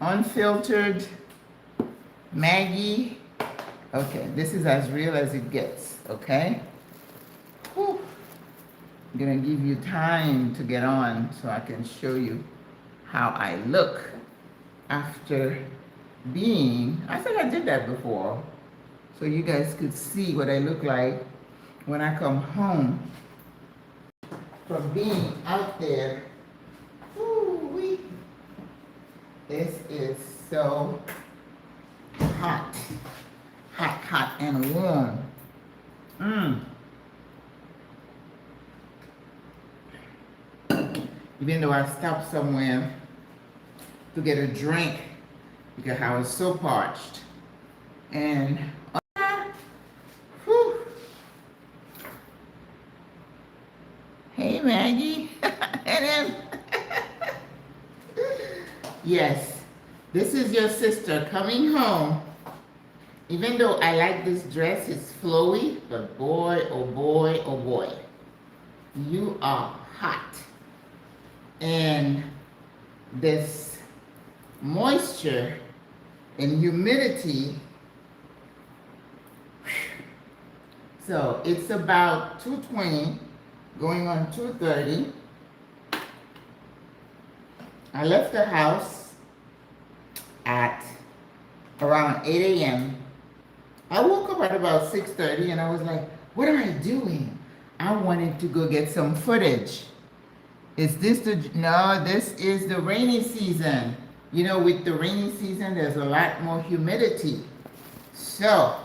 unfiltered Maggie. Okay, this is as real as it gets, okay? Whew. I'm gonna give you time to get on so I can show you how I look after being, I think I did that before, so you guys could see what I look like when I come home from being out there. Ooh-wee. This is so hot, hot, hot and warm. Even though I stopped somewhere to get a drink because I was so parched. And whew. Hey Maggie. And then yes, this is your sister coming home. Even though I like this dress, it's flowy, but boy, oh boy, oh boy, you are hot. And this moisture and humidity, so it's about 220 going on 230. I left the house at around 8 a.m. I woke up at about 6:30 and I was like, what am I doing? I wanted to go get some footage. Is this no, this is the rainy season. You know, with the rainy season, there's a lot more humidity. So,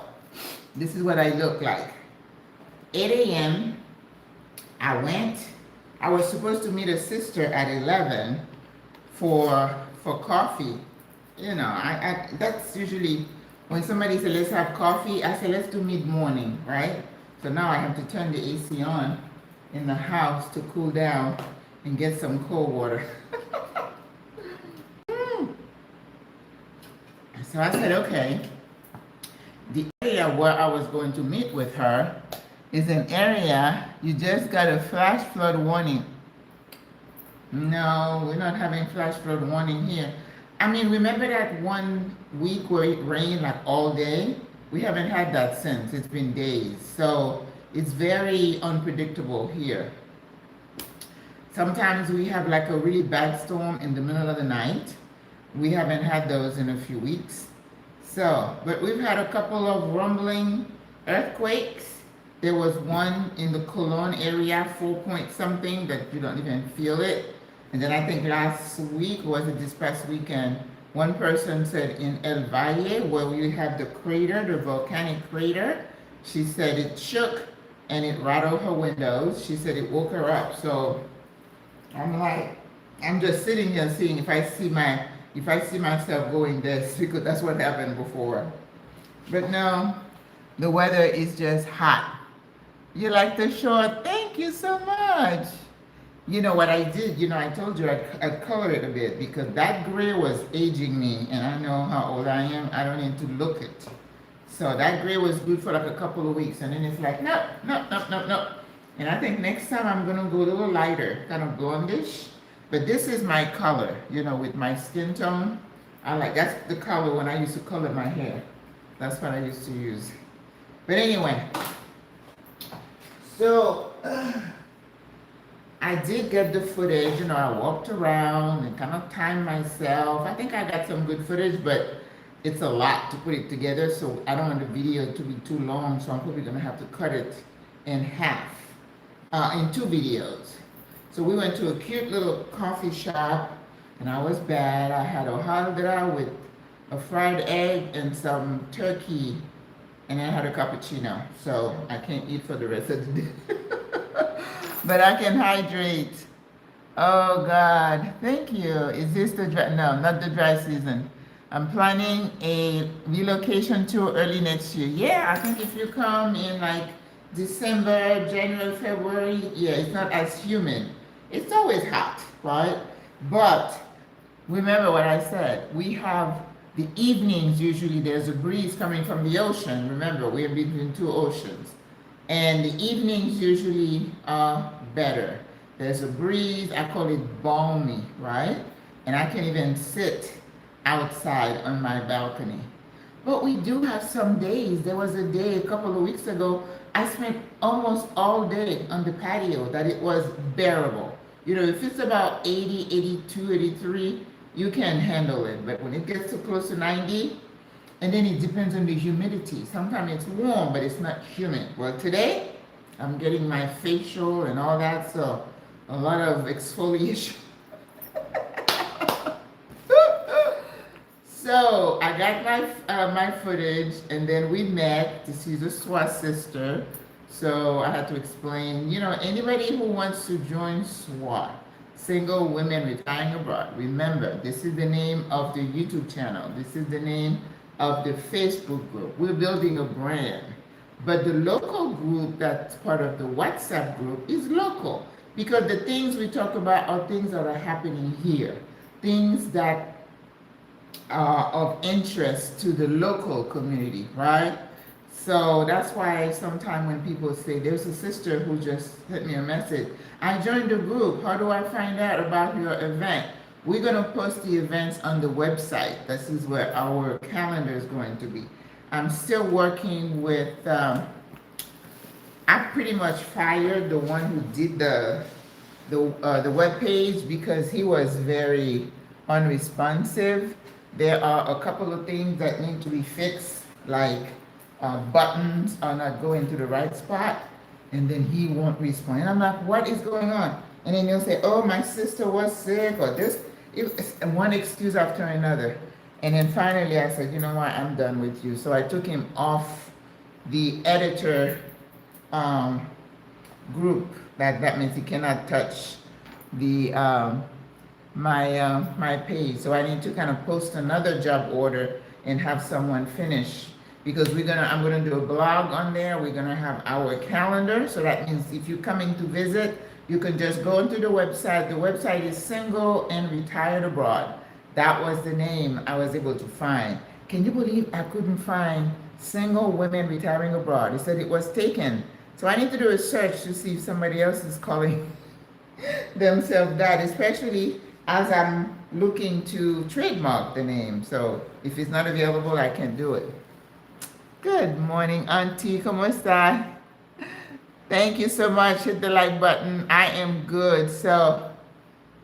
this is what I look like. 8 a.m., I was supposed to meet a sister at 11 for coffee. You know, that's usually, when somebody says, let's have coffee, I say, let's do mid-morning, right? So now I have to turn the AC on in the house to cool down and get some cold water. So I said, okay, the area where I was going to meet with her is an area you just got a flash flood warning. No, we're not having flash flood warning here. I mean, remember that one week where it rained like all day? We haven't had that since. It's been days. So it's very unpredictable here. Sometimes we have like a really bad storm in the middle of the night. We haven't had those in a few weeks. So, but we've had a couple of rumbling earthquakes. There was one in the Cologne area, 4 point something, that you don't even feel it. And then I think last week, was it this past weekend, one person said in El Valle, where we have the crater, the volcanic crater, she said it shook and it rattled her windows. She said it woke her up. So I'm like, I'm just sitting here seeing if I see myself going this, because that's what happened before. But no, the weather is just hot. You like the short? Thank you so much. You know what I did? You know, I told you I'd color it a bit because that gray was aging me, and I know how old I am. I don't need to look it. So that gray was good for like a couple of weeks, and then it's like, no. And I think next time I'm gonna go a little lighter, kind of blondish. But this is my color, you know, with my skin tone. That's the color when I used to color my hair. That's what I used to use. But anyway, so I did get the footage, you know, I walked around and kind of timed myself. I think I got some good footage, but it's a lot to put it together, so I don't want the video to be too long, so I'm probably gonna have to cut it in half, in 2 videos. So we went to a cute little coffee shop, and I was bad. I had a hojaldra with a fried egg and some turkey, and I had a cappuccino. So I can't eat for the rest of the day. But I can hydrate. Oh God, thank you. Is this the dry? No, not the dry season. I'm planning a relocation tour early next year. Yeah, I think if you come in like December, January, February, yeah, it's not as humid. It's always hot, right? But remember what I said. We have the evenings, usually there's a breeze coming from the ocean. Remember, we're between 2 oceans. And the evenings usually are better. There's a breeze, I call it balmy, right? And I can even sit outside on my balcony. But we do have some days. There was a day a couple of weeks ago, I spent almost all day on the patio that it was bearable. You know, if it's about 80, 82, 83, you can handle it. But when it gets too close to 90, and then it depends on the humidity. Sometimes it's warm, but it's not humid. Well, today, I'm getting my facial and all that, so a lot of exfoliation. So I got my footage, and then we met to see the SWRA sister. So I had to explain, you know, anybody who wants to join SWRA, Single Women Retiring Abroad. Remember, this is the name of the YouTube channel. This is the name of the Facebook group. We're building a brand. But the local group that's part of the WhatsApp group is local, because the things we talk about are things that are happening here, things that are of interest to the local community, right? So that's why sometimes when people say, there's a sister who just sent me a message, I joined the group, how do I find out about your event? We're going to post the events on the website. This is where our calendar is going to be. I'm still working with, I pretty much fired the one who did the web page because he was very unresponsive. There are a couple of things that need to be fixed, like buttons are not going to the right spot, and then he won't respond. And I'm like, what is going on? And then he'll say, oh, my sister was sick, or this. It's one excuse after another. And then finally I said, you know what, I'm done with you. So I took him off the editor group. That means he cannot touch the my page. So I need to kind of post another job order and have someone finish, because I'm gonna do a blog on there. We're gonna have our calendar. So that means if you're coming to visit, you can just go into the website. The website is Single and Retired Abroad. That was the name I was able to find. Can you believe I couldn't find Single Women Retiring Abroad? It said it was taken. So I need to do a search to see if somebody else is calling themselves that, especially as I'm looking to trademark the name. So if it's not available, I can't do it. Good morning, Auntie. ¿Cómo está? Thank you so much. Hit the like button. I am good. So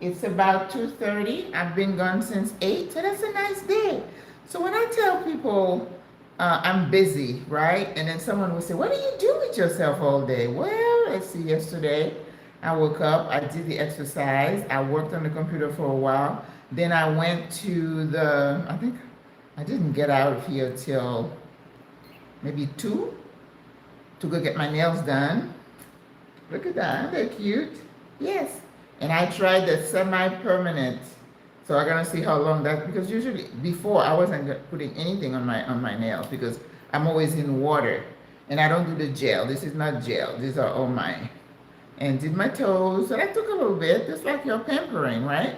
it's about 2:30. I've been gone since 8, so that's a nice day. So when I tell people I'm busy, right? And then someone will say, what do you do with yourself all day? Well, let's see, yesterday I woke up, I did the exercise, I worked on the computer for a while. Then I went to I think I didn't get out of here till maybe 2 to go get my nails done. Look at that, they're cute. Yes. And I tried the semi-permanent. So I'm gonna see how long that, because usually before I wasn't putting anything on my nails because I'm always in water. And I don't do the gel. This is not gel. These are all mine. And did my toes. So that took a little bit, just like you're pampering, right?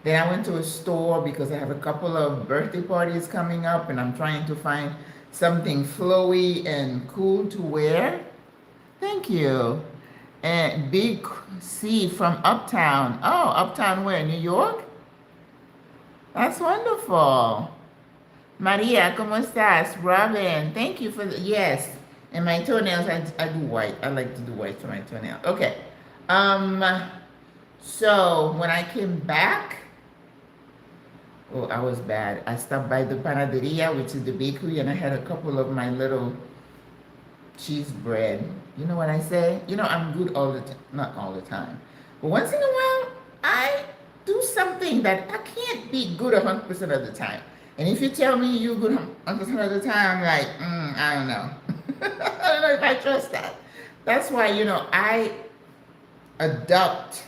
Then I went to a store because I have a couple of birthday parties coming up and I'm trying to find something flowy and cool to wear. Thank you. And Big C from Uptown. Oh, Uptown where? New York? That's wonderful. Maria, ¿cómo estás? Robin, thank you for the, yes. And my toenails, I do white. I like to do white for my toenails. Okay. So when I came back, oh, I was bad. I stopped by the Panaderia, which is the bakery, and I had a couple of my little cheese bread. You know what I say? You know, I'm good all the time. Not all the time. But once in a while, I do something that I can't be good 100% of the time. And if you tell me you're good 100% of the time, I'm like, I don't know. I don't know if I trust that. That's why, you know, I adopt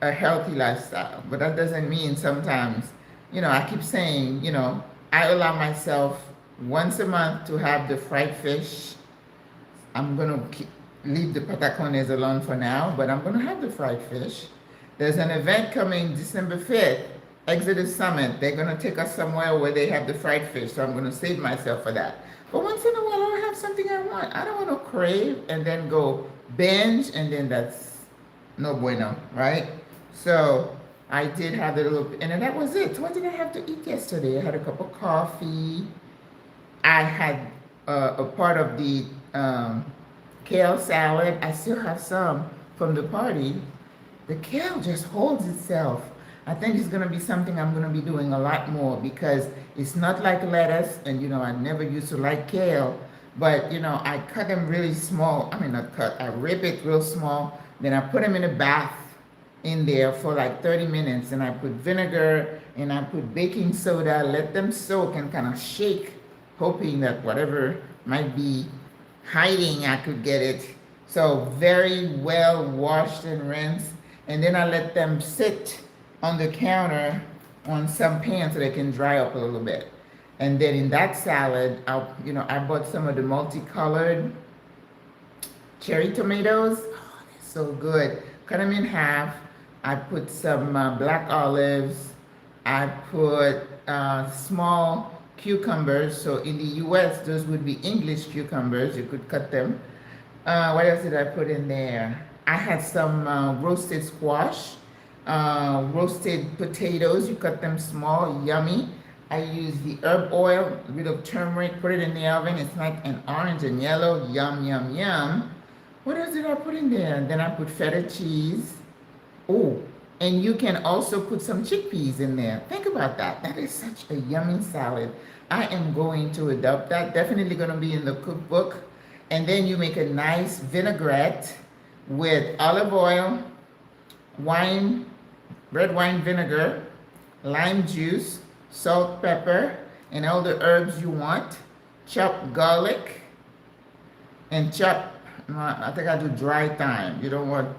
a healthy lifestyle. But that doesn't mean sometimes, you know, I keep saying, you know, I allow myself once a month to have the fried fish. I'm going to leave the patacones alone for now, but I'm going to have the fried fish. There's an event coming December 5th, Exodus Summit. They're going to take us somewhere where they have the fried fish, so I'm going to save myself for that. But once in a while, I'll have something I want. I don't want to crave and then go binge, and then that's no bueno, right? So I did have a little, and then that was it. What did I have to eat yesterday? I had a cup of coffee. I had a part of the kale salad. I still have some from the party. The kale just holds itself. I think it's going to be something I'm going to be doing a lot more because it's not like lettuce, and I never used to like kale, but I cut them really small. I mean, not cut, I rip it real small, then I put them in a bath in there for like 30 minutes, and I put vinegar and I put baking soda, let them soak and kind of shake, hoping that whatever might be hiding, I could get it. So very well washed and rinsed, and then I let them sit on the counter on some pan so they can dry up a little bit. And then in that salad, I bought some of the multicolored cherry tomatoes. Oh, they're so good. Cut them in half. I put some black olives. I put small cucumbers. So in the US, those would be English cucumbers. You could cut them. What else did I put in there? I had some roasted squash, roasted potatoes. You cut them small, yummy. I use the herb oil, a bit of turmeric, put it in the oven. It's like an orange and yellow, yum, yum, yum. What else did I put in there? Then I put feta cheese. Oh, and you can also put some chickpeas in there. Think about that. That is such a yummy salad. I am going to adopt that. Definitely going to be in the cookbook. And then you make a nice vinaigrette with olive oil, wine, red wine vinegar, lime juice, salt, pepper, and all the herbs you want. Chop garlic and chop, I think I do dry thyme. You don't want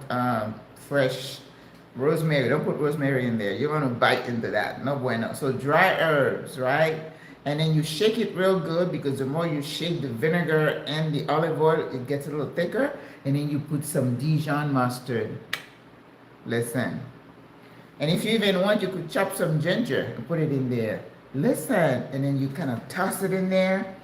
fresh rosemary. Don't put rosemary in there. You're going to bite into that. No bueno. So dry herbs, right? And then you shake it real good, because the more you shake the vinegar and the olive oil, it gets a little thicker. And then you put some Dijon mustard. Listen. And if you even want, you could chop some ginger and put it in there. Listen. And then you kind of toss it in there.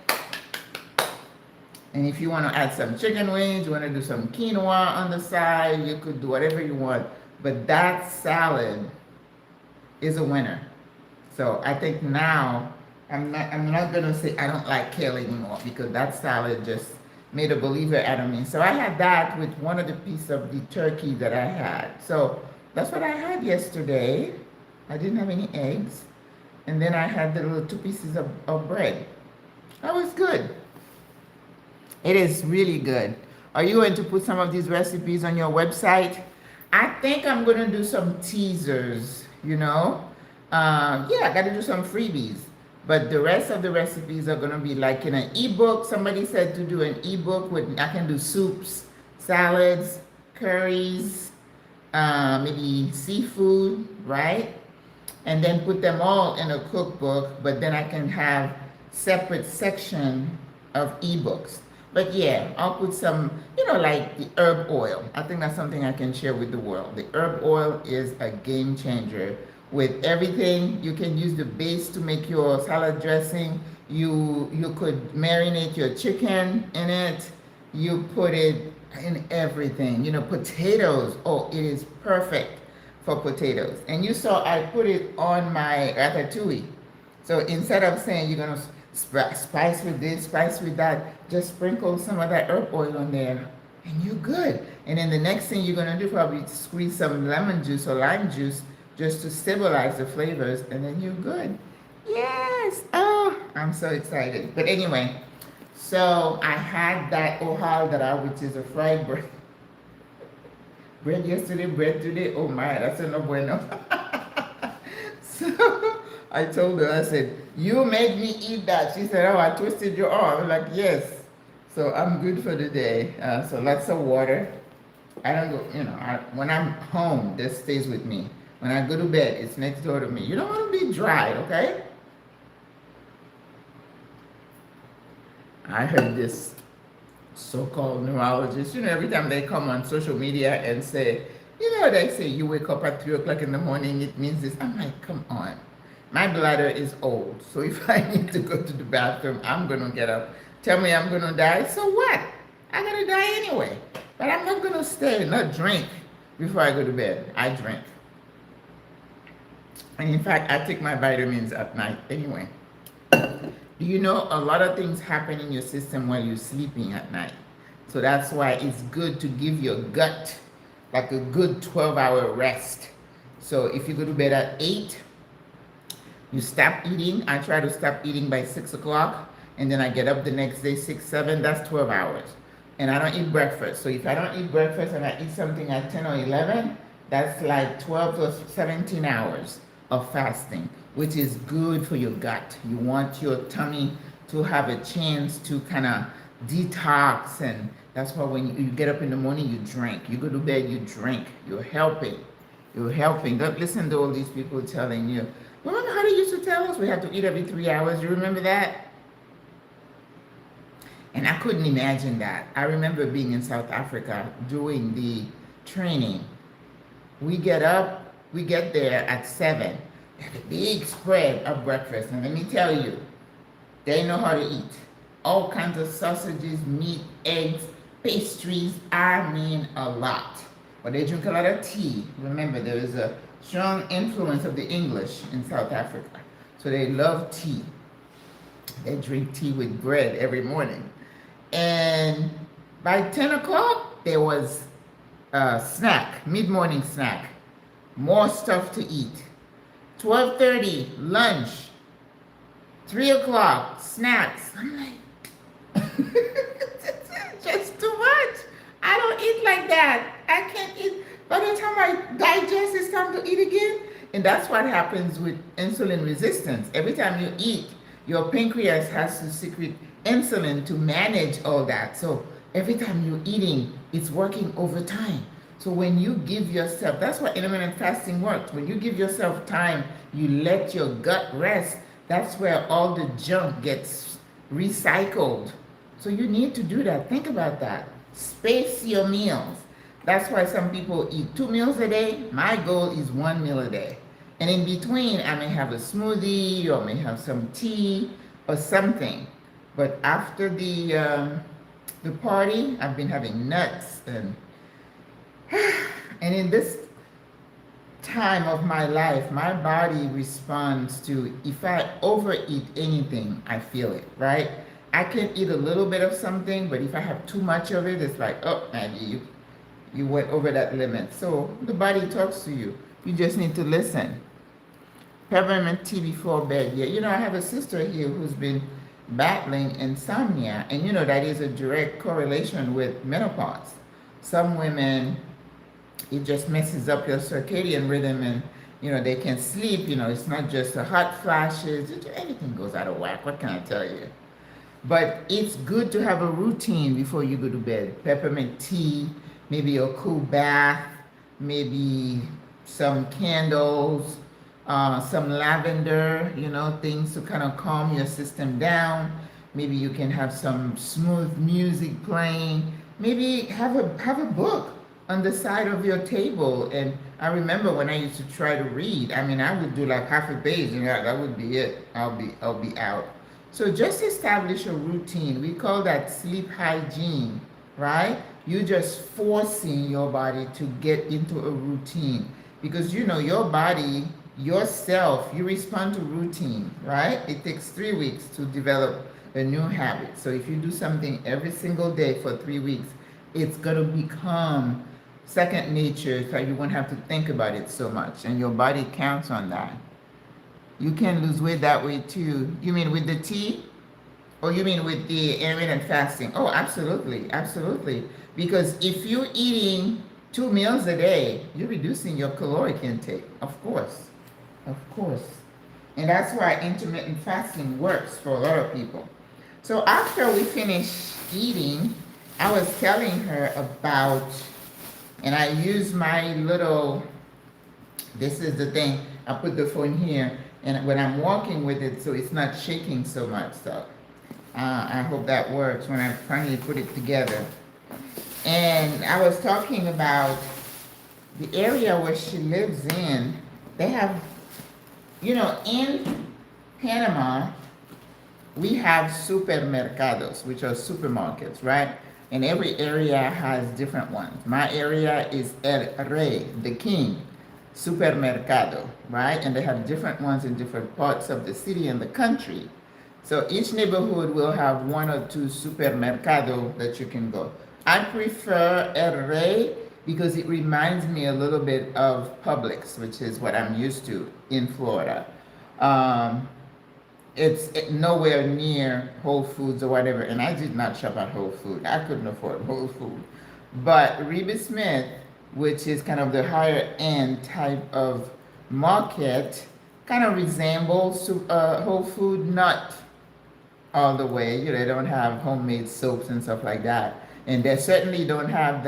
And if you want to add some chicken wings, you want to do some quinoa on the side, you could do whatever you want. But that salad is a winner. So I think now I'm not gonna say I don't like kale anymore, because that salad just made a believer out of me. So I had that with one of the pieces of the turkey that I had. So that's what I had yesterday. I didn't have any eggs. And then I had the little 2 pieces of bread. That was good. It is really good. Are you going to put some of these recipes on your website? I think I'm going to do some teasers, Yeah, I got to do some freebies. But the rest of the recipes are going to be like in an ebook. Somebody said to do an ebook with, I can do soups, salads, curries, maybe seafood, right? And then put them all in a cookbook, but then I can have separate section of ebooks. But yeah, I'll put some, like the herb oil. I think that's something I can share with the world. The herb oil is a game changer. With everything, you can use the base to make your salad dressing. You could marinate your chicken in it. You put it in everything. Potatoes. Oh, it is perfect for potatoes. And you saw I put it on my ratatouille. So instead of saying you're gonna spice with this, spice with that, just sprinkle some of that herb oil on there, and you're good. And then the next thing you're gonna do, probably squeeze some lemon juice or lime juice just to stabilize the flavors, and then you're good. Yes! Oh, I'm so excited. But anyway, so I had that ohal, which is a fried bread. Bread yesterday, bread today. Oh my, that's a no bueno. So I told her, I said, you made me eat that. She said, oh, I twisted your arm. I'm like, yes. So I'm good for the day. So lots of water. I don't go, when I'm home, this stays with me. When I go to bed, it's next door to me. You don't want to be dry, okay? I heard this so-called neurologist, every time they come on social media and say, they say you wake up at 3 o'clock in the morning, it means this. I'm like, come on. My bladder is old, so if I need to go to the bathroom, I'm going to get up. Tell me I'm going to die, so what? I'm going to die anyway. But I'm not going to stay, not drink before I go to bed. I drink. And in fact, I take my vitamins at night anyway. Do you know a lot of things happen in your system while you're sleeping at night? So that's why it's good to give your gut like a good 12-hour rest. So if you go to bed at 8, you stop eating. I try to stop eating by 6 o'clock, and then I get up the next day, 6, 7, that's 12 hours. And I don't eat breakfast. So if I don't eat breakfast and I eat something at 10 or 11, that's like 12 to 17 hours of fasting, which is good for your gut. You want your tummy to have a chance to kind of detox, and that's why when you get up in the morning, you drink. You go to bed, you drink. You're helping. You're helping. Don't listen to all these people telling you. Remember how they used to tell us we have to eat every 3 hours? You remember that? And I couldn't imagine that. I remember being in South Africa doing the training. We get up, we get there at 7. They have a big spread of breakfast. And let me tell you, they know how to eat. All kinds of sausages, meat, eggs, pastries, I mean a lot. But they drink a lot of tea. Remember, there is a strong influence of the English in South Africa. So they love tea. They drink tea with bread every morning. And by 10 o'clock, there was a snack, mid-morning snack. More stuff to eat. 12:30, lunch. 3 o'clock, snacks. I'm like, just too much. I don't eat like that. I can't eat. By the time I digest, it's time to eat again. And that's what happens with insulin resistance. Every time you eat, your pancreas has to secrete insulin to manage all that. So every time you're eating, it's working overtime. So when you give yourself, that's why intermittent fasting works. When you give yourself time, you let your gut rest. That's where all the junk gets recycled. So you need to do that. Think about that. Space your meals. That's why some people eat 2 meals a day. My goal is 1 meal a day. And in between, I may have a smoothie or may have some tea or something. But after the party, I've been having nuts and in this time of my life, my body responds to, if I overeat anything, I feel it, right? I can eat a little bit of something, but if I have too much of it, it's like, oh, Maggie, you went over that limit. So the body talks to you. You just need to listen. Peppermint tea before bed. Yeah, you know, I have a sister here who's been battling insomnia, and you know that is a direct correlation with menopause. Some women, it just messes up your circadian rhythm, and you know they can sleep. You know, it's not just the hot flashes. Everything goes out of whack. What can I tell you? But it's good to have a routine before you go to bed. Peppermint tea, maybe a cool bath, maybe some candles, some lavender, you know, things to kind of calm your system down. Maybe you can have some smooth music playing. Maybe have a book on the side of your table. And I remember when I used to try to read, I mean, I would do like half a page and that would be it. I'll be out. So just establish a routine. We call that sleep hygiene, right? You're just forcing your body to get into a routine because you know your body, yourself, you respond to routine, right? It takes 3 weeks to develop a new habit. So if you do something every single day for 3 weeks, it's going to become second nature, so you won't have to think about it so much, and your body counts on that. You can lose weight that way too. You mean with the tea? Or you mean with the intermittent fasting? Oh, absolutely, absolutely. Because if you're eating 2 meals a day, you're reducing your caloric intake, of course. Of course. And that's why intermittent fasting works for a lot of people. So after we finished eating, I was telling her about, and I use my little, this is the thing, I put the phone here, and when I'm walking with it, so it's not shaking so much. So I hope that works when I finally put it together. And I was talking about the area where she lives in. They have, you know, in Panama, we have supermercados, which are supermarkets, right? And every area has different ones. My area is El Rey, the king. supermercado, right? And they have different ones in different parts of the city and the country. So each neighborhood will have one or two supermercado that you can go. I prefer El Rey because it reminds me a little bit of Publix, which is what I'm used to in Florida. Um, it's nowhere near Whole Foods or whatever, and I did not shop at Whole Foods. I couldn't afford Whole Foods. But Reba Smith, which is kind of the higher end type of market, kind of resembles Whole Food, not all the way. You know, they don't have homemade soaps and stuff like that, and they certainly don't have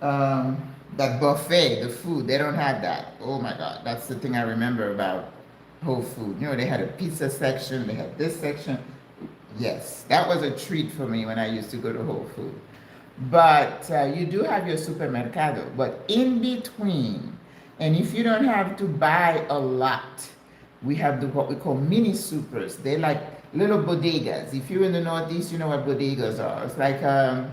um, that buffet, the food. They don't have that. Oh my God, that's the thing I remember about Whole Food. You know, they had a pizza section, they had this section. Yes, that was a treat for me when I used to go to Whole Food. But you do have your supermercado, but in between, and if you don't have to buy a lot, we have what we call mini supers. They're like little bodegas. If you're in the Northeast, you know what bodegas are. It's like a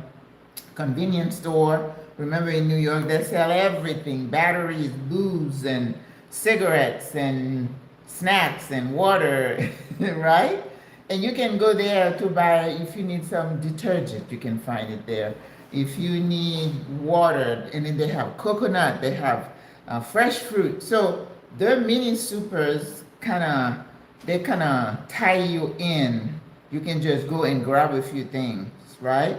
convenience store. Remember in New York, they sell everything, batteries, booze, and cigarettes, and snacks, and water, right? And you can go there to buy, if you need some detergent, you can find it there. If you need water, and then they have coconut, they have fresh fruit. So their mini supers they kind of tie you in. You can just go and grab a few things, right?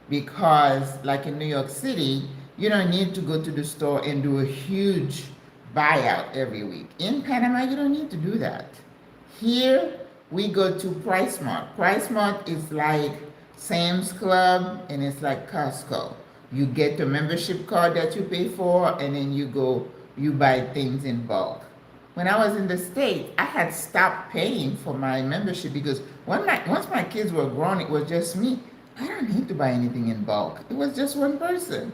Because like in New York City, you don't need to go to the store and do a huge buyout every week. In Panama, you don't need to do that. Here, we go to PriceSmart. PriceSmart is like Sam's Club, and it's like Costco. You get the membership card that you pay for, and then you buy things in bulk. When I was in the States, I had stopped paying for my membership because once my kids were grown, it was just me. I don't need to buy anything in bulk. It was just one person.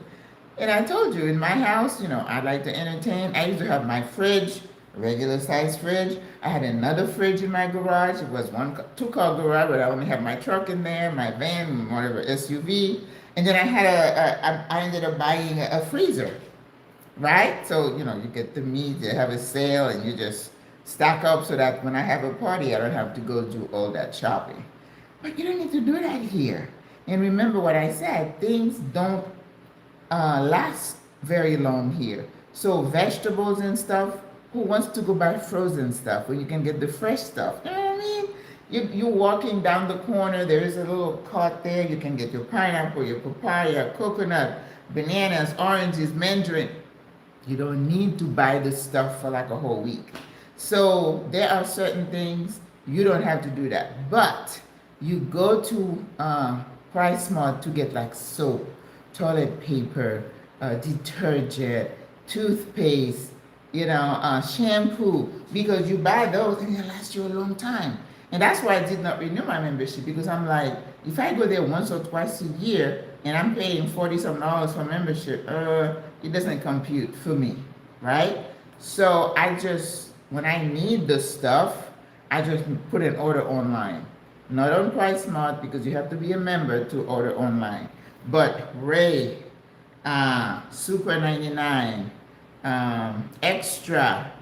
And I told you, in my house, you know, I like to entertain. I used to have my fridge, a regular size fridge. I had another fridge in my garage. It was two-car garage, but I only had my truck in there, my van, whatever, SUV. And then I ended up buying a freezer, right? So, you know, you get the meat, you have a sale, and you just stock up so that when I have a party, I don't have to go do all that shopping. But you don't need to do that here. And remember what I said, things don't last very long here. So vegetables and stuff, who wants to go buy frozen stuff when you can get the fresh stuff? You know what I mean? You're walking down the corner, there is a little cart there, you can get your pineapple, your papaya, coconut, bananas, oranges, mandarin. You don't need to buy the stuff for like a whole week. So there are certain things you don't have to do that. But you go to PriceSmart to get like soap, toilet paper, detergent, toothpaste, shampoo, because you buy those and they last you a long time. And that's why I did not renew my membership, because I'm like, if I go there once or twice a year and I'm paying $40-some for membership, it doesn't compute for me, right? So when I need the stuff, I just put an order online. Not on PriceSmart because you have to be a member to order online. But Ray, Super 99, Extra,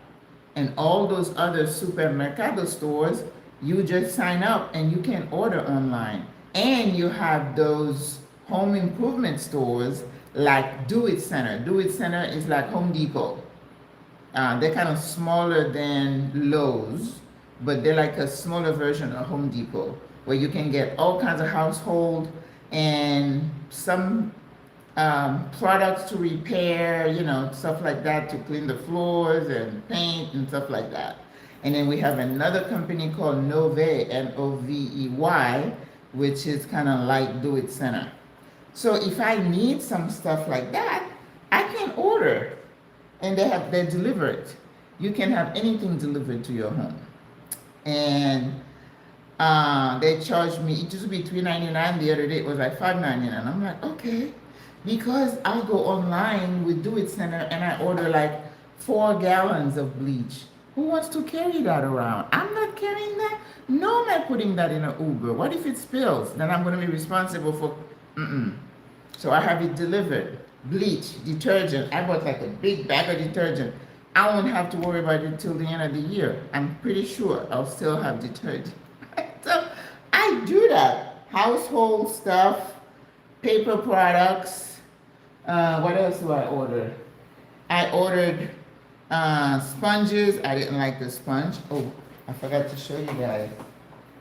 and all those other supermercado stores, you just sign up and you can order online. And you have those home improvement stores like Do It Center. Do It Center is like Home Depot. They're kind of smaller than Lowe's, but they're like a smaller version of Home Depot, where you can get all kinds of household and some products to repair, stuff like that, to clean the floors and paint and stuff like that. And then we have another company called Novey, Novey, which is kind of like Do It Center. So if I need some stuff like that, I can order, and they deliver it. You can have anything delivered to your home. And they charged me, it used to be $3.99, the other day it was like $5.99. I'm like, okay, because I'll go online with Do It Center and I order like 4 gallons of bleach. Who wants to carry that around? I'm not carrying that. No, I'm not putting that in an Uber. What if it spills? Then I'm going to be responsible for, So I have it delivered. bleach, detergent. I bought like a big bag of detergent. I won't have to worry about it till the end of the year. I'm pretty sure I'll still have detergent. So I do that. Household stuff, paper products. What else do I order? I ordered sponges. I didn't like the sponge. Oh, I forgot to show you guys.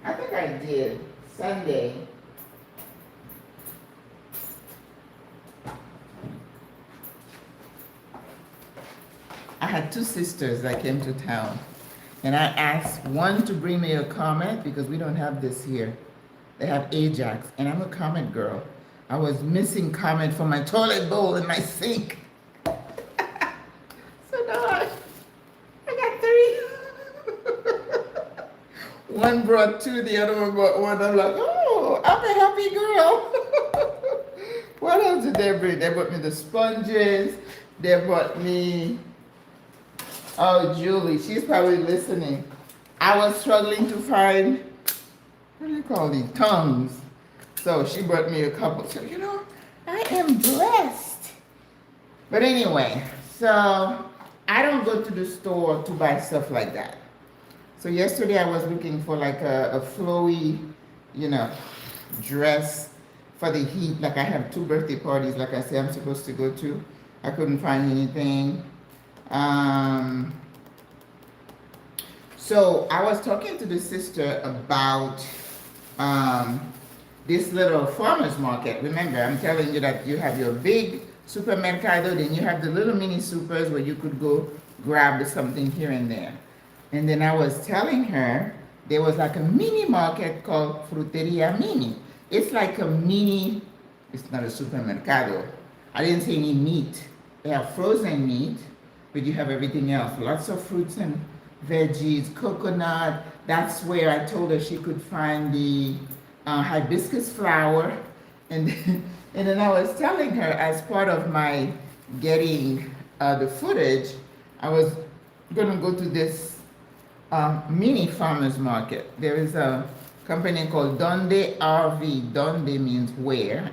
I think I did. Sunday. I had two sisters that came to town, and I asked one to bring me a Comet because we don't have this here. They have Ajax, and I'm a Comet girl. I was missing Comet for my toilet bowl and my sink. So now I got three. One brought two, the other one brought one. I'm like, oh, I'm a happy girl. What else did they bring? They brought me the sponges. They brought me, oh, Julie, she's probably listening. I was struggling to find, what do you call these, tongues. So she brought me a couple. So, you know, I am blessed. But anyway, so I don't go to the store to buy stuff like that. So yesterday I was looking for like a flowy, you know, dress for the heat. Like I have two birthday parties, like I said, I'm supposed to go to. I couldn't find anything. So I was talking to the sister about this little farmer's market. Remember, I'm telling you that you have your big supermercado, then you have the little mini supers where you could go grab something here and there. And then I was telling her there was like a mini market called Fruteria Mini. It's like a mini, it's not a supermercado. I didn't say any meat. They have frozen meat, but you have everything else. Lots of fruits and veggies, coconut. That's where I told her she could find the hibiscus flower. And then I was telling her, as part of my getting the footage, I was going to go to this mini farmers market. There is a company called Donde RV. Donde means where.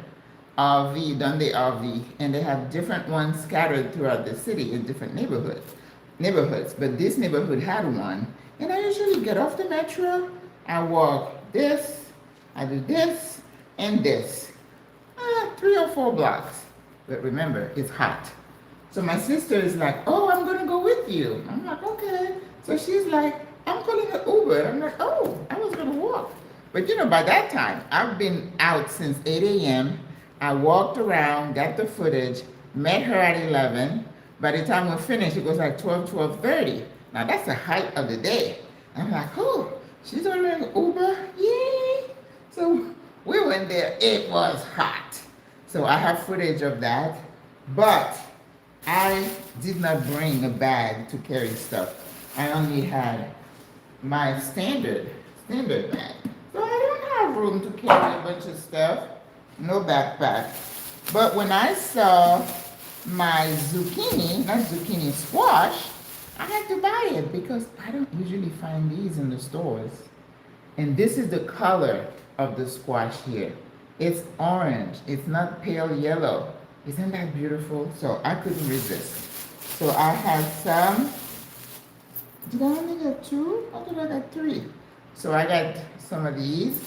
RV, Donde RV. And they have different ones scattered throughout the city in different neighborhoods. But this neighborhood had one. And I usually get off the metro. I walk this, I do this, and this. 3 or 4 blocks. But remember, it's hot. So my sister is like, oh, I'm going to go with you. I'm like, okay. So she's like, I'm calling an Uber. I'm like, oh, I was going to walk. But you know, by that time, I've been out since 8 a.m. I walked around, got the footage, met her at 11. By the time we're finished, it was like 12:30. Now that's the height of the day. I'm like, oh, she's ordering Uber? Yay! So we went there. It was hot. So I have footage of that. But I did not bring a bag to carry stuff. I only had my standard bag. So I don't have room to carry a bunch of stuff. No backpack. But when I saw my zucchini, not zucchini, squash, I had to buy it because I don't usually find these in the stores. And this is the color of the squash here. It's orange. It's not pale yellow. Isn't that beautiful? So I couldn't resist. So I have some. Did I only get 2? I thought I got 3. So I got some of these.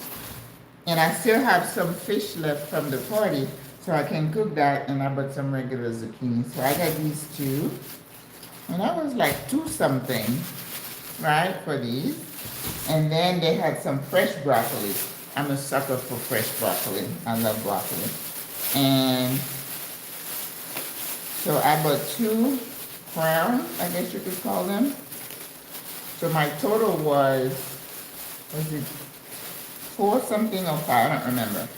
And I still have some fish left from the party, so I can cook that, and I bought some regular zucchini. So I got these 2. And that was like 2 something, right, for these. And then they had some fresh broccoli. I'm a sucker for fresh broccoli. I love broccoli. And so I bought 2 crowns, I guess you could call them. So my total was it 4 something or 5? I don't remember.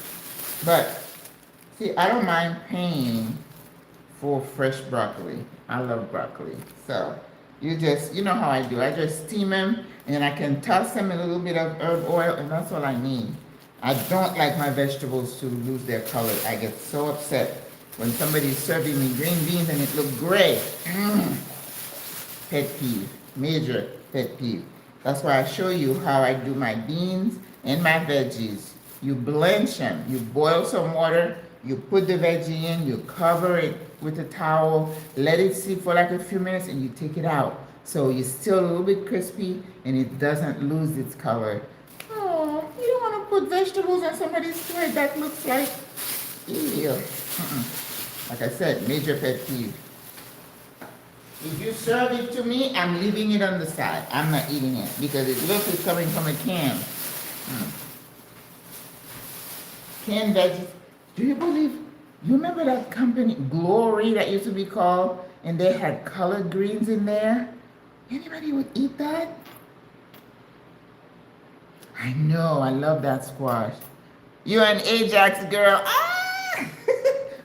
But see, I don't mind paying for fresh broccoli. I love broccoli. So you know how I do. I just steam them, and then I can toss them in a little bit of herb oil, and that's all I need. I don't like my vegetables to lose their color. I get so upset when somebody's serving me green beans and it looks gray. Pet peeve. Major pet peeve. That's why I show you how I do my beans and my veggies. You blanch them. You boil some water, You put the veggie in, you cover it with a towel, let it sit for like a few minutes, and you take it out. So it's still a little bit crispy and it doesn't lose its color. Oh, you don't want to put vegetables on somebody's plate that looks like, ew. Like I said, major pet peeve. If you serve it to me, I'm leaving it on the side. I'm not eating it because it looks like it's coming from a can. Canned veggies. Do you believe? You remember that company, Glory, that used to be called, and they had collard greens in there? Anybody would eat that? I know, I love that squash. You're an Ajax girl. Ah!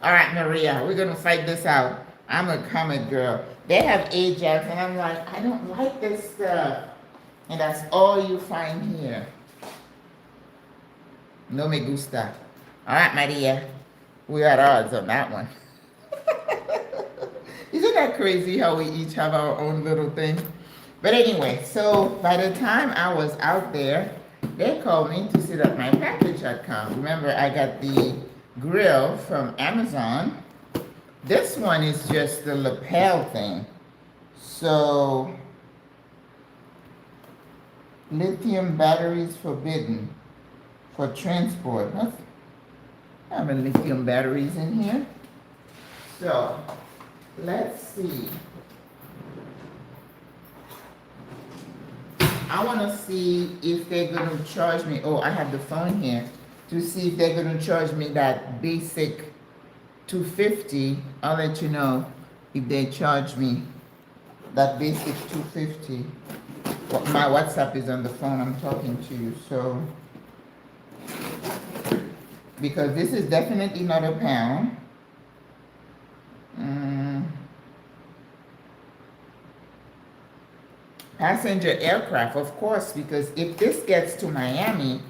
All right, Maria, we're gonna fight this out. I'm a Comet girl. They have Ajax, and I'm like, I don't like this stuff. And that's all you find here. No me gusta. All right, Maria, we are at odds on that one. Isn't that crazy how we each have our own little thing? But anyway, so by the time I was out there, they called me to sit at my package had come. Remember, I got the grill from Amazon. This one is just the lapel thing. So, lithium batteries forbidden for transport. I have lithium batteries in here. So, let's see. I want to see if they're going to charge me. Oh, I have the phone here to see if they're going to charge me that basic $250. I'll let you know if they charge me that basic $250. My WhatsApp is on the phone. I'm talking to you. So, because this is definitely not a pound. Passenger aircraft, of course, because if this gets to Miami,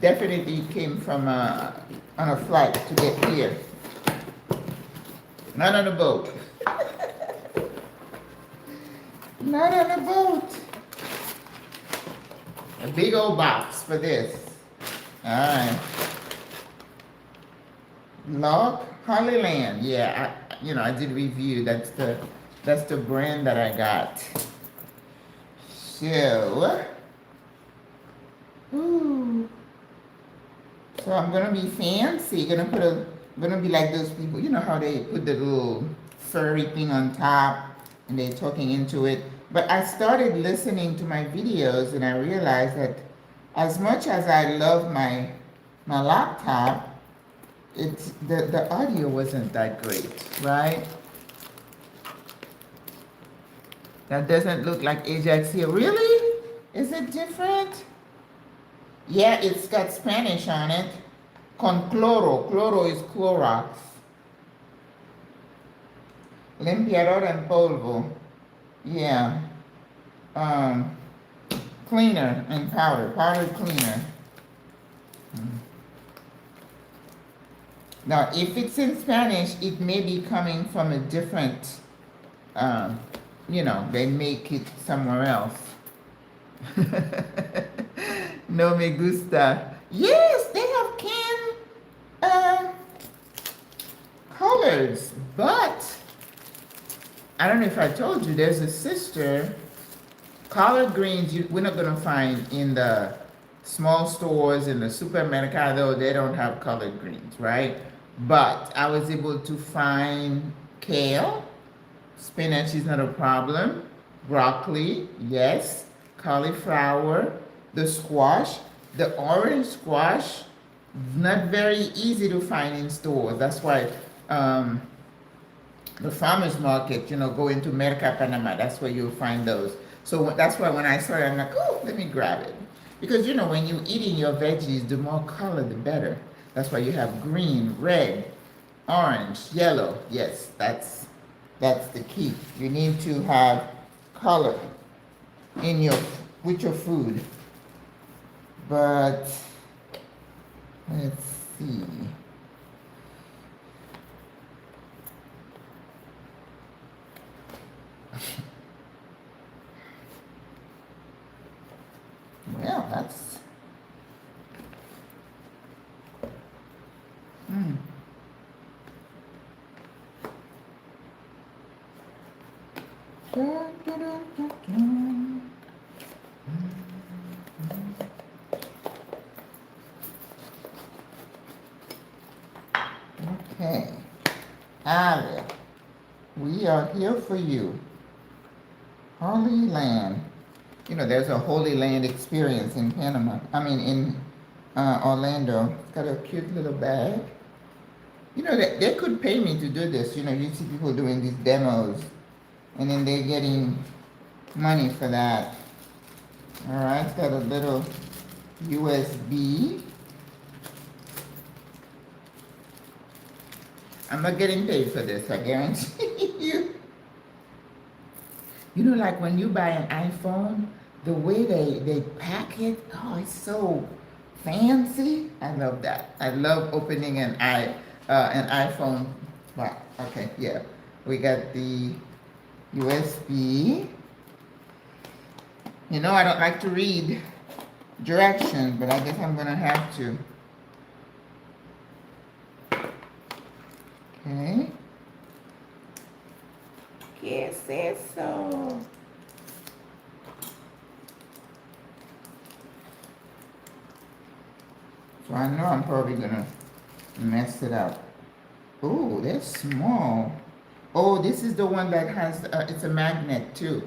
definitely came from on a flight to get here. Not on a boat. Not on a boat. A big old box for this. All right. Log Hollyland. Yeah, I did review. That's the brand that I got. So, so I'm gonna be fancy. Gonna be like those people. You know how they put the little furry thing on top and they're talking into it. But I started listening to my videos and I realized that as much as I love my laptop, the audio wasn't that great, right? That doesn't look like Ajax here. Really? Is it different? Yeah, it's got Spanish on it. Con cloro. Cloro is Clorox. Limpiador en polvo. Yeah. Cleaner and powder. Powder cleaner. Now, if it's in Spanish, it may be coming from a different, they make it somewhere else. No me gusta. Yes, they have canned colors, but I don't know if I told you, there's a sister. Collard greens, we're not going to find in the small stores, in the supermercado. They don't have collard greens, right? But I was able to find kale. Spinach is not a problem. Broccoli, yes. Cauliflower, the squash, the orange squash, not very easy to find in stores. That's why the farmers market, go into Merca Panama. That's where you'll find those. So that's why when I saw it, I'm like, oh, let me grab it. Because, when you're eating your veggies, the more color, the better. That's why you have green, red, orange, yellow. Yes, that's the key. You need to have color with your food. But let's see. Well, that's Dun, dun, dun, dun, dun. Okay. Ali, we are here for you. Holy Land. You know, there's a Holy Land experience in Panama. I mean, in Orlando. It's got a cute little bag. You know, they could pay me to do this. You know, you see people doing these demos, and then they're getting money for that. All right, it's got a little USB. I'm not getting paid for this, I guarantee you. You know, like when you buy an iPhone, the way they pack it, oh, it's so fancy. I love that. I love opening an iPhone. Wow. Okay, yeah. We got the USB. You know, I don't like to read directions, but I guess I'm gonna have to. Okay. ¿Qué es eso? So I know I'm probably gonna mess it up. Oh, they're small. Oh, this is the one that has, it's a magnet too.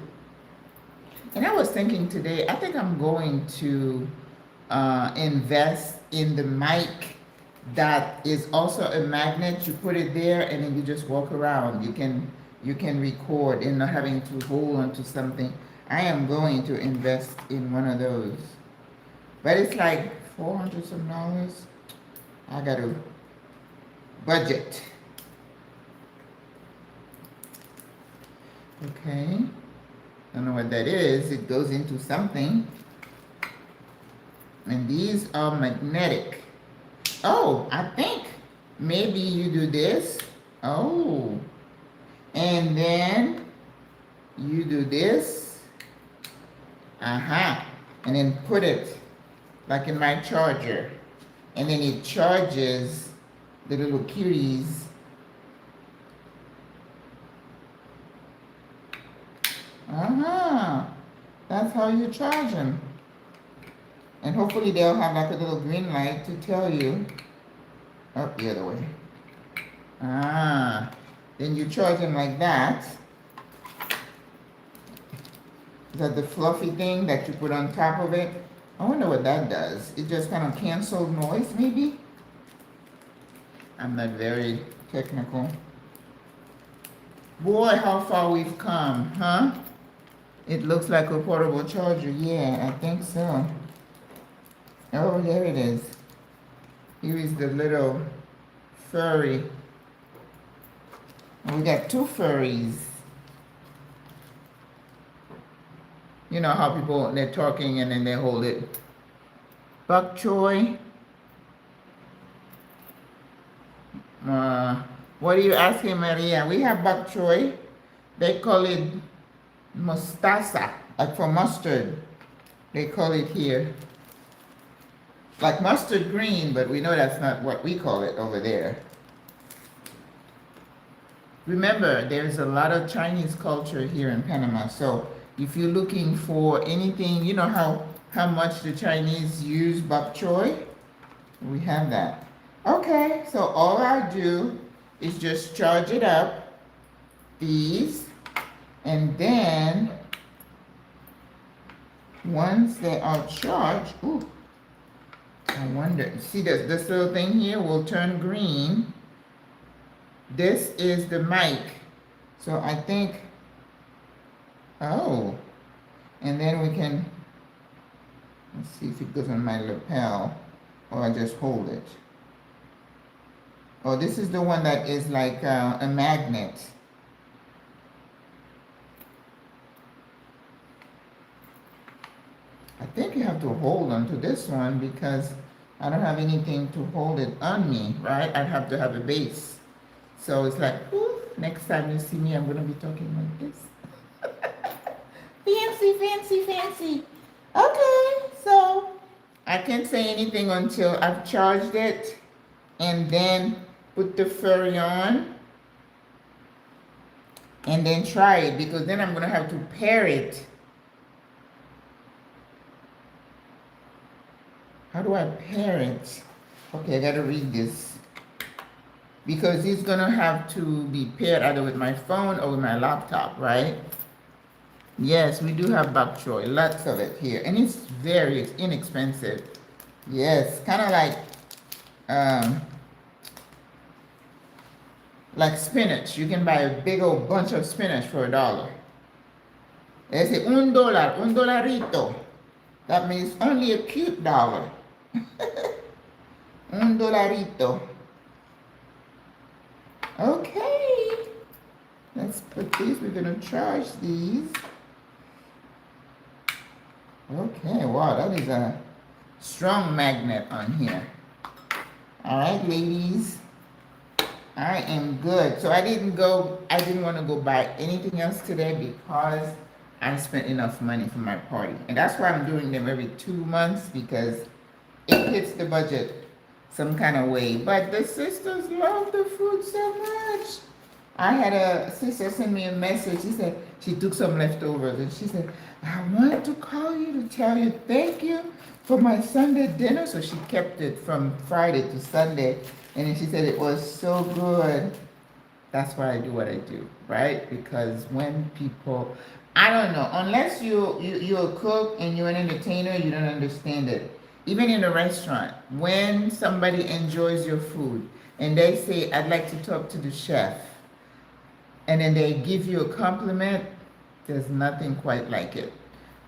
And I was thinking today, I think I'm going to invest in the mic that is also a magnet. You put it there and then you just walk around. You can record and not having to hold onto something. I am going to invest in one of those. But it's like $400 some. I got to budget. Okay. Don't know what that is. It goes into something. And these are magnetic. Oh, I think maybe you do this. Oh. And then you do this. Uh-huh. And then put it like in my charger. And then it charges the little cuties. Uh-huh. That's how you charge them. And hopefully they'll have like a little green light to tell you. Oh, the other way. Ah. Then you charge them like that. Is that the fluffy thing that you put on top of it? I wonder what that does. It just kind of cancels noise, maybe? I'm not very technical. Boy, how far we've come, huh? It looks like a portable charger. Yeah, I think so. Oh, there it is. Here is the little furry. And we got two furries. You know how people, they're talking and then they hold it. Bok choy. What are you asking, Maria? We have bok choy. They call it mustasa, like for mustard. They call it here. Like mustard green, but we know that's not what we call it over there. Remember, there's a lot of Chinese culture here in Panama. So if you're looking for anything, you know how much the Chinese use bok choy? We have that. Okay, so all I do is just charge it up, these, and then once they are charged, ooh, I wonder, see this little thing here will turn green. This is the mic. So I think, oh, and then we can, let's see if it goes on my lapel or I just hold it. Oh, this is the one that is like a magnet. I think you have to hold on to this one because I don't have anything to hold it on me, right? I'd have to have a base. So it's like, ooh, next time you see me, I'm gonna be talking like this. Fancy, fancy, fancy. Okay, so I can't say anything until I've charged it and then put the furry on. and then try it, because then I'm gonna have to pair it. How do I pair it? Okay, I gotta read this. Because it's gonna have to be paired either with my phone or with my laptop, right? Yes, we do have bok choy, lots of it here, and it's very inexpensive. Yes, kind of um, like spinach. You can buy a big old bunch of spinach for $1. They say $1, un dolarito. That means only a cute dollar. Un dolarito. Okay. Let's put these. We're gonna charge these. Okay, wow, that is a strong magnet on here. All right, ladies. I am good. So I didn't want to go buy anything else today because I spent enough money for my party. And that's why I'm doing them every 2 months, because it hits the budget some kind of way. But the sisters love the food so much. I had a sister send me a message. She said she took some leftovers, and she said, I want to call you to tell you thank you for my Sunday dinner. So she kept it from Friday to Sunday, and then she said it was so good. That's why I do what I do, right? Because when people, I don't know, unless you're a cook and you're an entertainer, you don't understand it. Even in a restaurant, when somebody enjoys your food and they say, I'd like to talk to the chef, and then they give you a compliment, there's nothing quite like it.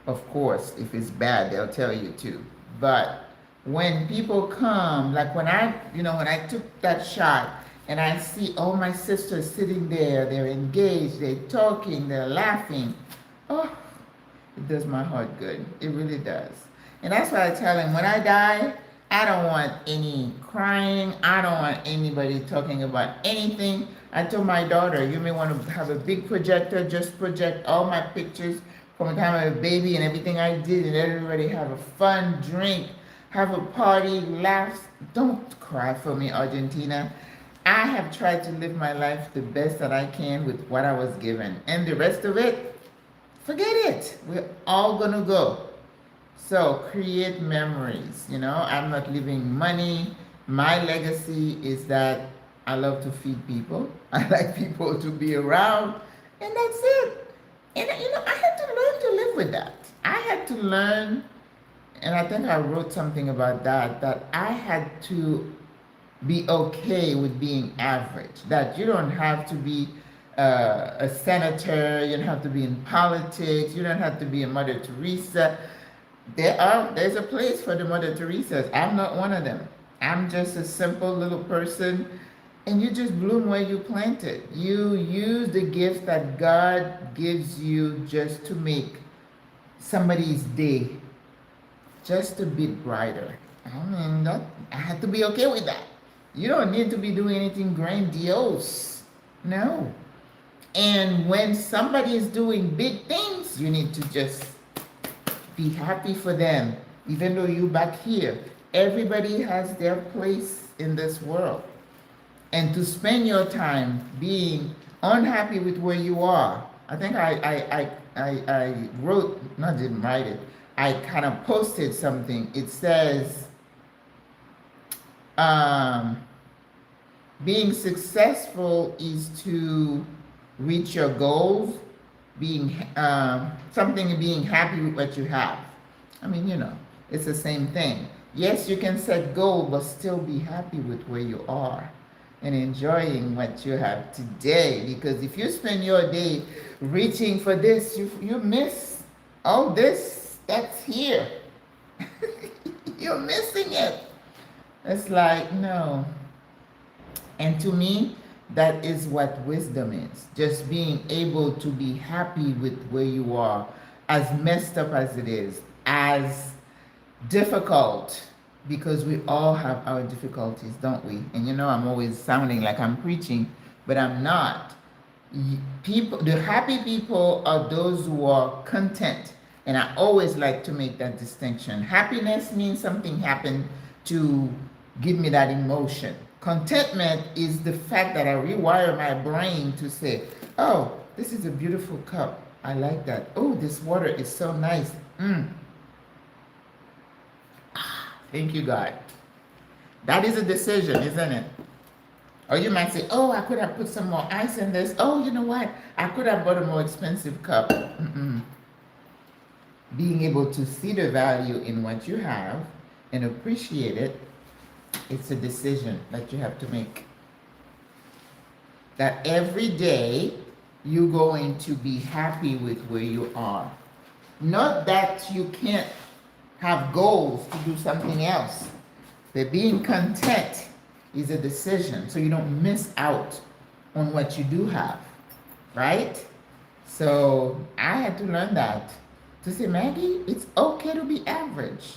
Of course, if it's bad, they'll tell you too. But when people come, like when I took that shot and I see all my sisters sitting there, they're engaged, they're talking, they're laughing, oh, it does my heart good. It really does. And that's why I tell them, when I die, I don't want any crying. I don't want anybody talking about anything. I told my daughter, you may want to have a big projector, just project all my pictures from the time I was a baby and everything I did, and everybody have a fun drink, have a party, laughs. Don't cry for me, Argentina. I have tried to live my life the best that I can with what I was given. And the rest of it, forget it. We're all gonna go. So create memories, I'm not leaving money. My legacy is that I love to feed people. I like people to be around, and that's it. And I had to learn to live with that. I had to learn, and I think I wrote something about that I had to be okay with being average. That you don't have to be a senator, you don't have to be in politics, you don't have to be a Mother Teresa. There's a place for the Mother Teresas. I'm not one of them. I'm just a simple little person, and you just bloom where you planted. You use the gift that God gives you just to make somebody's day just a bit brighter. I had to be okay with that. You don't need to be doing anything grandiose. No. And when somebody is doing big things, you need to just be happy for them, even though you back here. Everybody has their place in this world. And to spend your time being unhappy with where you are. I think I wrote, not didn't write it, I kind of posted something. It says, being successful is to reach your goals, being happy with what you have. It's the same thing. Yes, you can set goals, but still be happy with where you are and enjoying what you have today. Because if you spend your day reaching for this, you miss all this that's here. You're missing it. It's like, no. And to me, that is what wisdom is. Just being able to be happy with where you are, as messed up as it is, as difficult, because we all have our difficulties, don't we? And I'm always sounding like I'm preaching, but I'm not. The happy people are those who are content. And I always like to make that distinction. Happiness means something happened to give me that emotion. Contentment is the fact that I rewire my brain to say, oh, this is a beautiful cup. I like that. Oh, this water is so nice. Thank you, God. That is a decision, isn't it? Or you might say, oh, I could have put some more ice in this. Oh, you know what? I could have bought a more expensive cup. Being able to see the value in what you have and appreciate it, it's a decision that you have to make. That every day you're going to be happy with where you are. Not that you can't have goals to do something else. But being content is a decision, so you don't miss out on what you do have, right? So I had to learn that. To say, Maggie, it's okay to be average.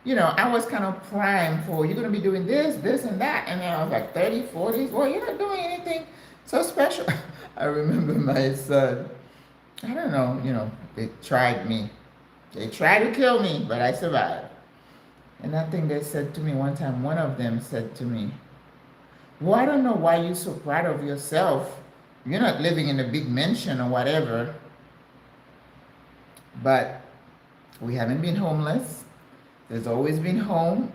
You know, I was kind of primed for, you're going to be doing this, this, and that. And then I was like 30, 40. Well, you're not doing anything so special. I remember my son, I don't know, they tried me. They tried to kill me, but I survived. And I think they said to me one time, one of them said to me, well, I don't know why you're so proud of yourself. You're not living in a big mansion or whatever. But we haven't been homeless. There's always been home.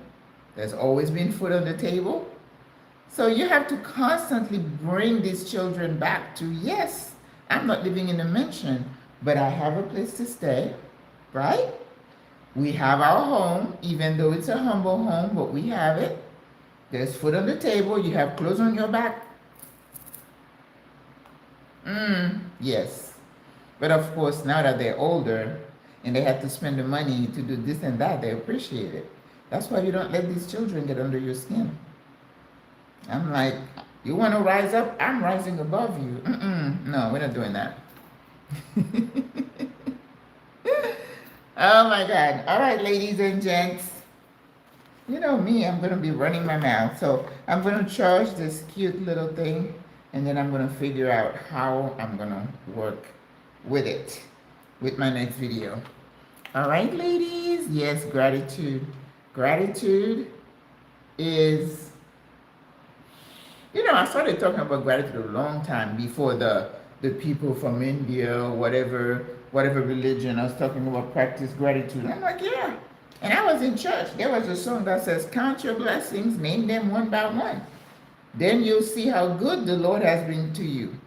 There's always been food on the table. So you have to constantly bring these children back to, yes, I'm not living in a mansion, but I have a place to stay, right? We have our home, even though it's a humble home, but we have it. There's food on the table. You have clothes on your back. Yes. But of course, now that they're older and they have to spend the money to do this and that, they appreciate it. That's why you don't let these children get under your skin. I'm like, you want to rise up? I'm rising above you. No, we're not doing that. Oh my God. All right, ladies and gents. You know me, I'm going to be running my mouth. So I'm going to charge this cute little thing, and then I'm going to figure out how I'm going to work with it, with my next video. All right, ladies. Yes, gratitude. Gratitude is, I started talking about gratitude a long time before the people from India, whatever religion. I was talking about practice gratitude. I'm like, yeah. And I was in church. There was a song that says, count your blessings, name them one by one. Then you'll see how good the Lord has been to you.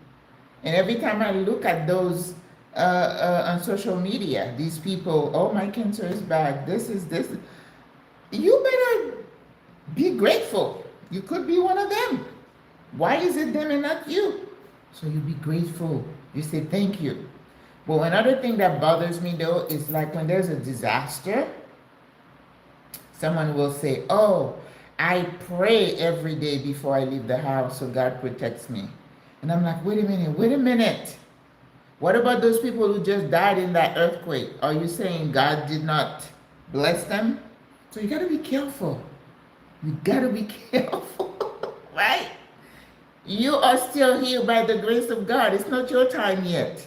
And every time I look at those on social media, these people, oh, my cancer is bad, this. You better be grateful. You could be one of them. Why is it them and not you? So you be grateful. You say thank you. But another thing that bothers me though is like when there's a disaster, someone will say, oh, I pray every day before I leave the house so God protects me. And I'm like, wait a minute. What about those people who just died in that earthquake? Are you saying God did not bless them? So you got to be careful. You got to be careful, right? You are still here by the grace of God. It's not your time yet.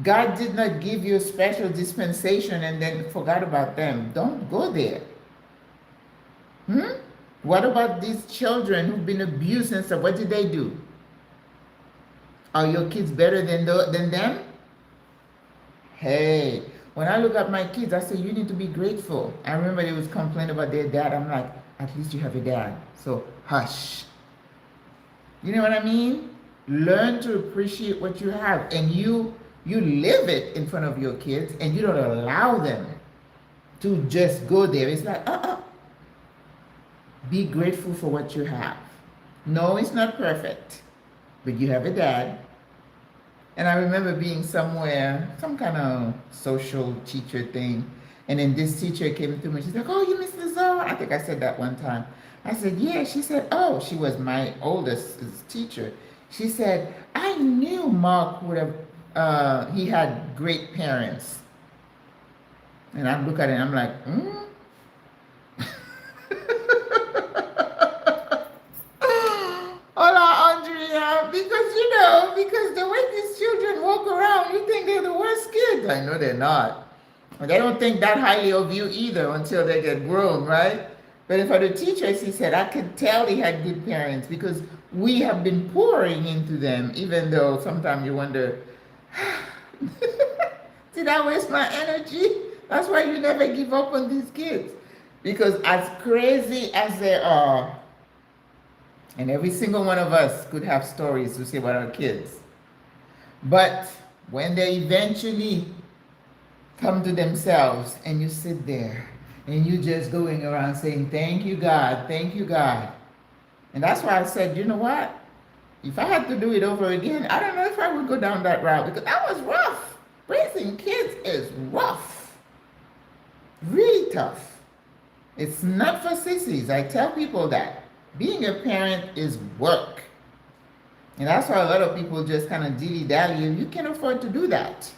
God did not give you a special dispensation and then forgot about them. Don't go there. What about these children who've been abused and stuff? What did they do? Are your kids better than them? Hey, when I look at my kids, I say, you need to be grateful. I remember they was complaining about their dad. I'm like, at least you have a dad. So hush. You know what I mean? Learn to appreciate what you have. And you live it in front of your kids and you don't allow them to just go there. It's like, be grateful for what you have. No, it's not perfect, but you have a dad. And I remember being somewhere, some kind of social teacher thing. And then this teacher came to me. She's like, oh, you Miss Lazar? I think I said that one time. I said, yeah. She said, oh, she was my oldest teacher. She said, I knew Mark would have, he had great parents. And I look at it and I'm like, Hola, Andrea, because the way these children walk around, you think they're the worst kids. I know they're not. They don't think that highly of you either until they get grown, right? But for the teachers, he said, I could tell they had good parents because we have been pouring into them, even though sometimes you wonder, did I waste my energy? That's why you never give up on these kids. Because as crazy as they are, and every single one of us could have stories to say about our kids. But when they eventually come to themselves and you sit there and you just going around saying, thank you, God, thank you, God. And that's why I said, you know what? If I had to do it over again, I don't know if I would go down that route because that was rough. Raising kids is rough. Really tough. It's not for sissies. I tell people that. Being a parent is work. And that's why a lot of people just kind of dilly-dally and you can't afford to do that.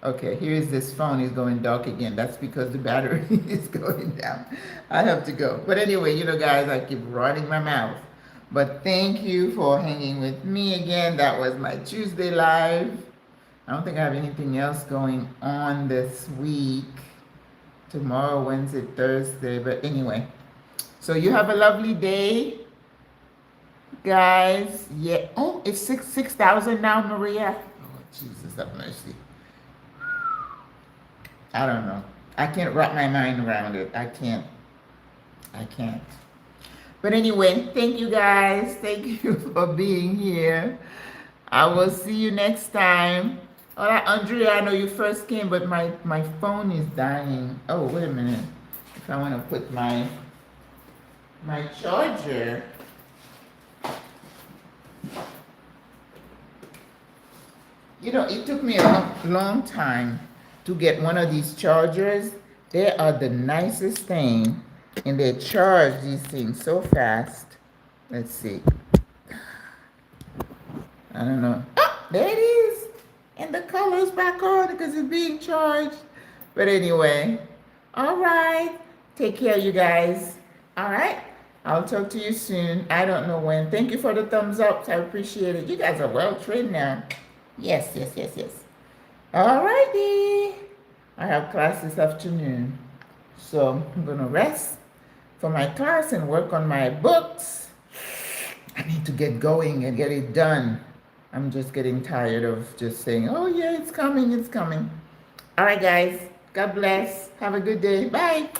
Okay, here's this phone is going dark again. That's because the battery is going down. I have to go. But anyway, you know, guys, I keep running my mouth. But thank you for hanging with me again. That was my Tuesday live. I don't think I have anything else going on this week. Tomorrow, Wednesday, Thursday. But anyway, so you have a lovely day, guys. Yeah. Oh, it's 6,000 now, Maria. Oh, Jesus, have mercy. I don't know. I can't wrap my mind around it. I can't. But anyway, thank you guys. Thank you for being here. I will see you next time. All right, Andrea, I know you first came, but my phone is dying. Oh, wait a minute. If I want to put my charger. You know, it took me a long time to get one of these chargers. They are the nicest thing, and they charge these things so fast. Let's see. I don't know. Oh, there it is. And the color's back on because it's being charged. But anyway, all right. Take care, you guys. All right. I'll talk to you soon. I don't know when. Thank you for the thumbs up. I appreciate it. You guys are well trained now. Yes. All righty. I have class this afternoon. So I'm going to rest for my class and work on my books. I need to get going and get it done. I'm just getting tired of just saying, oh yeah, it's coming. All right, guys. God bless. Have a good day. Bye.